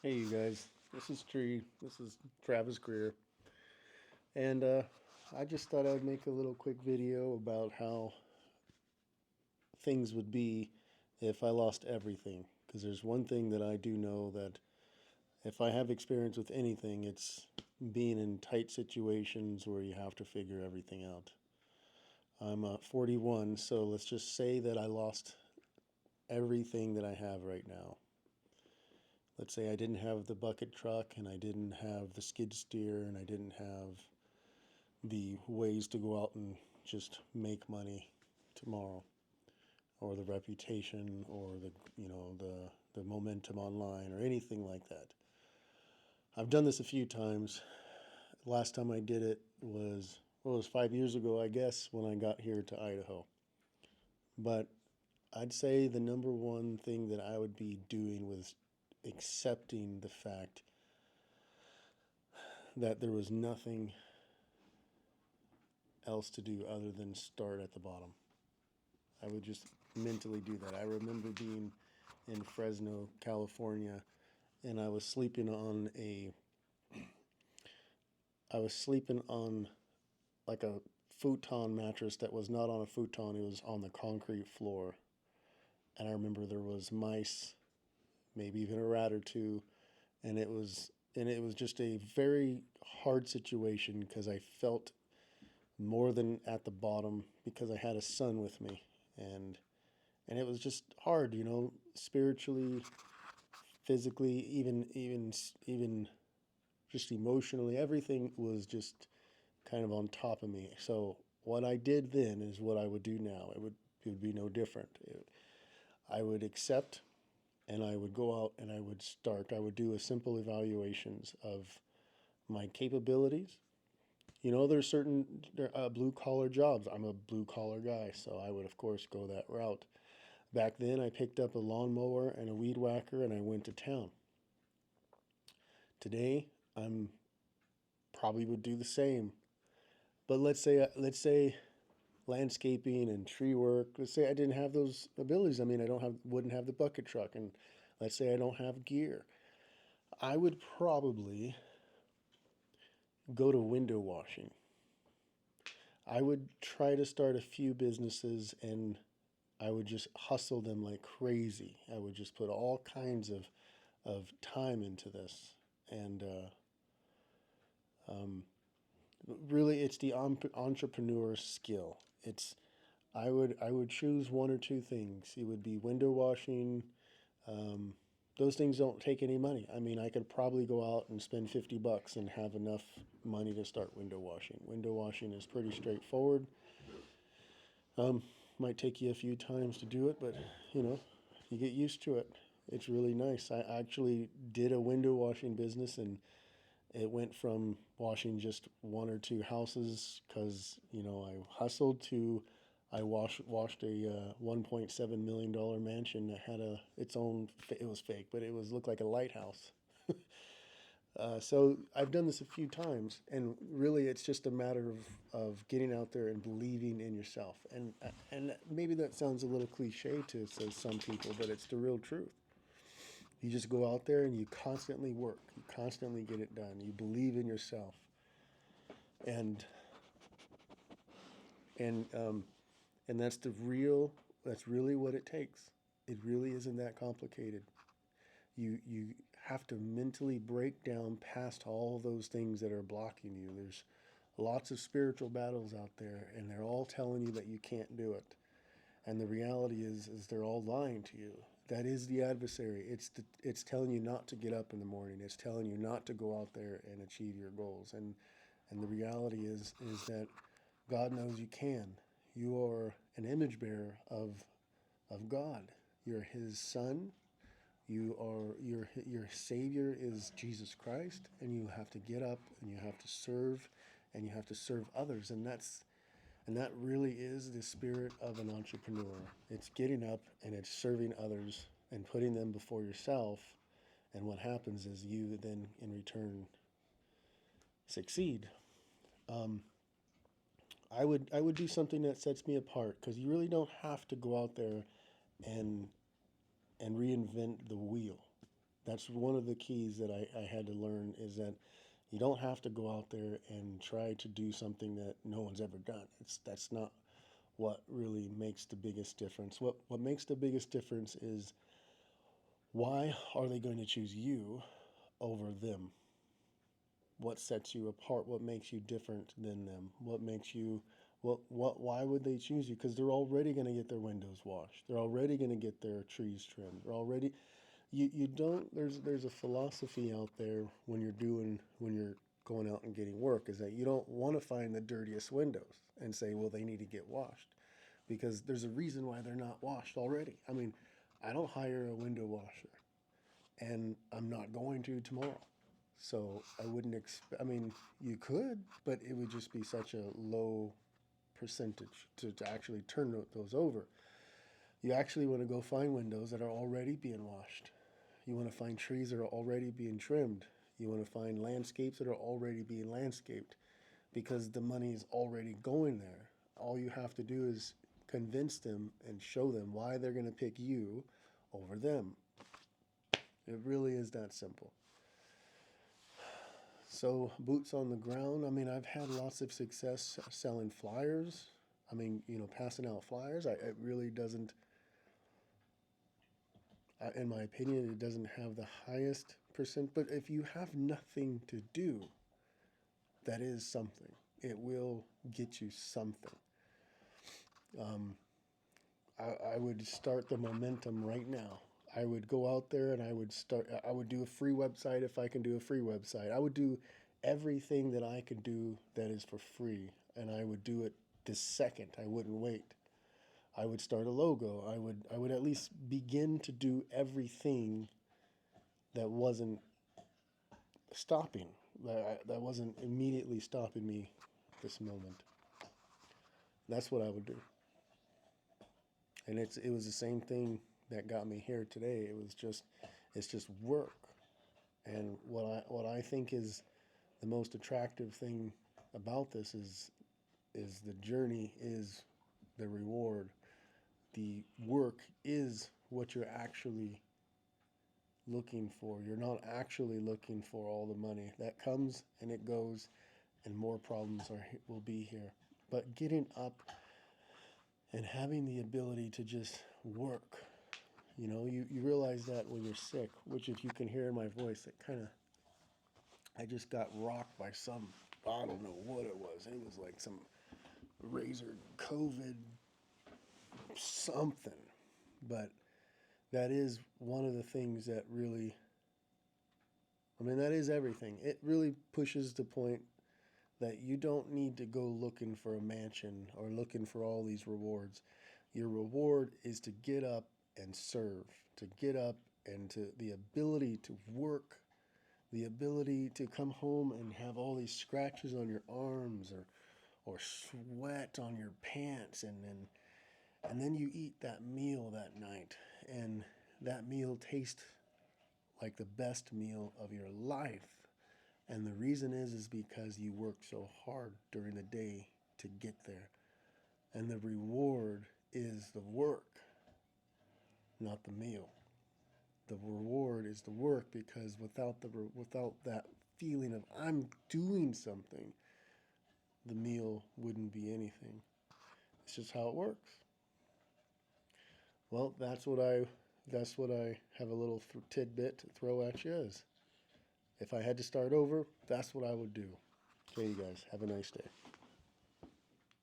Hey, you guys. This is Tree. This is Travis Greer. And I just thought I'd make a little quick video about how things would be if I lost everything. Because there's one thing that I do know that if I have experience with anything, it's being in tight situations where you have to figure everything out. I'm 41, so let's just say that I lost everything that I have right now. Let's say I didn't have the bucket truck and I didn't have the skid steer and I didn't have the ways to go out and just make money tomorrow, or the reputation, or the momentum online, or anything like that. I've done this a few times. Last time I did it was, well, it was 5 years ago, I guess, when I got here to Idaho. But I'd say the number one thing that I would be doing was accepting the fact that there was nothing else to do other than start at the bottom. I would just mentally do that. I remember being in Fresno, California, and I was sleeping on like a futon mattress that was not on a futon, it was on the concrete floor. And I remember there was mice, maybe even a rat or two, and it was just a very hard situation because I felt more than at the bottom because I had a son with me, and and it was just hard, spiritually, physically, even just emotionally. Everything was just kind of on top of me. So what I did then is what I would do now. It would be no different. I would accept, and I would go out and I would start. I would do a simple evaluations of my capabilities. There's certain blue collar jobs. I'm a blue collar guy, so I would of course go that route. Back then, I picked up a lawnmower and a weed whacker and I went to town. Today, I'm probably would do the same. But let's say landscaping and tree work. Let's say I didn't have those abilities. I mean, I don't have wouldn't have the bucket truck, and let's say I don't have gear. I would probably go to window washing. I would try to start a few businesses and I would just hustle them like crazy. I would just put all kinds of time into this. And really, it's the entrepreneur skill. I would choose one or two things. It would be window washing. Um, those things don't take any money. I mean, I could probably go out and spend $50 and have enough money to start window washing. Window washing is pretty straightforward. Um, might take you a few times to do it, but you know, you get used to it. It's really nice. I actually did a window washing business, and it went from washing just one or two houses because I hustled to I washed a $1.7 million mansion that had its own. It was fake, but it was looked like a lighthouse. So I've done this a few times, and really, it's just a matter of getting out there and believing in yourself. And maybe that sounds a little cliche to some people, but it's the real truth. You just go out there and you constantly work. You constantly get it done. You believe in yourself, and and um, and that's the real. That's really what it takes. It really isn't that complicated. You have to mentally break down past all those things that are blocking you. There's lots of spiritual battles out there, and they're all telling you that you can't do it. And the reality is they're all lying to you. That is the adversary. It's telling you not to get up in the morning. It's telling you not to go out there and achieve your goals. And the reality is that God knows you can. You are an image bearer of God. You're His son. Your Savior is Jesus Christ, and you have to get up and you have to serve, and you have to serve others, and that really is the spirit of an entrepreneur. It's getting up and it's serving others and putting them before yourself. And what happens is you then, in return, succeed. Um, I would do something that sets me apart because you really don't have to go out there and and reinvent the wheel. That's one of the keys that I had to learn, is that you don't have to go out there and try to do something that no one's ever done. That's not what really makes the biggest difference. What makes the biggest difference is, why are they going to choose you over them? What sets you apart? What makes you different than them? What makes you why would they choose you? Because they're already going to get their windows washed. They're already going to get their trees trimmed. They're already you don't there's a philosophy out there when you're going out and getting work, is that you don't want to find the dirtiest windows and say, well, they need to get washed, because there's a reason why they're not washed already. I mean, I don't hire a window washer, and I'm not going to tomorrow. So I wouldn't expect, I mean, you could, but it would just be such a low percentage to actually turn those over. You actually want to go find windows that are already being washed. You want to find trees that are already being trimmed. You want to find landscapes that are already being landscaped, because the money is already going there. All you have to do is convince them and show them why they're going to pick you over them. It really is that simple. So, boots on the ground. I mean, I've had lots of success selling flyers. I mean, passing out flyers. It really doesn't, in my opinion, it doesn't have the highest percent. But if you have nothing to do, that is something. It will get you something. Um, I would start the momentum right now. I would go out there and I would do a free website if I can do a free website. I would do everything that I could do that is for free, and I would do it this second. I wouldn't wait. I would start a logo. I would at least begin to do everything that wasn't stopping, that wasn't immediately stopping me this moment. That's what I would do. And it was the same thing that got me here today. It's just work. And what I think is the most attractive thing about this is the journey is the reward. The work is what you're actually looking for. You're not actually looking for all the money that comes and it goes, and more problems will be here. But getting up and having the ability to just work, you realize that when you're sick, which, if you can hear in my voice, it kind of, I just got rocked by some, I don't know what it was. It was like some razor COVID something. But that is one of the things that really, I mean, that is everything. It really pushes the point that you don't need to go looking for a mansion or looking for all these rewards. Your reward is to get up and serve, to get up and to the ability to work, the ability to come home and have all these scratches on your arms, or sweat on your pants, and then you eat that meal that night, and that meal tastes like the best meal of your life. And the reason is because you worked so hard during the day to get there. And the reward is the work, not the meal. The reward is the work, because without that feeling of I'm doing something, the meal wouldn't be anything. It's just how it works. Well, that's what I have, a little tidbit to throw at you is, if I had to start over, that's what I would do. Okay, you guys, have a nice day.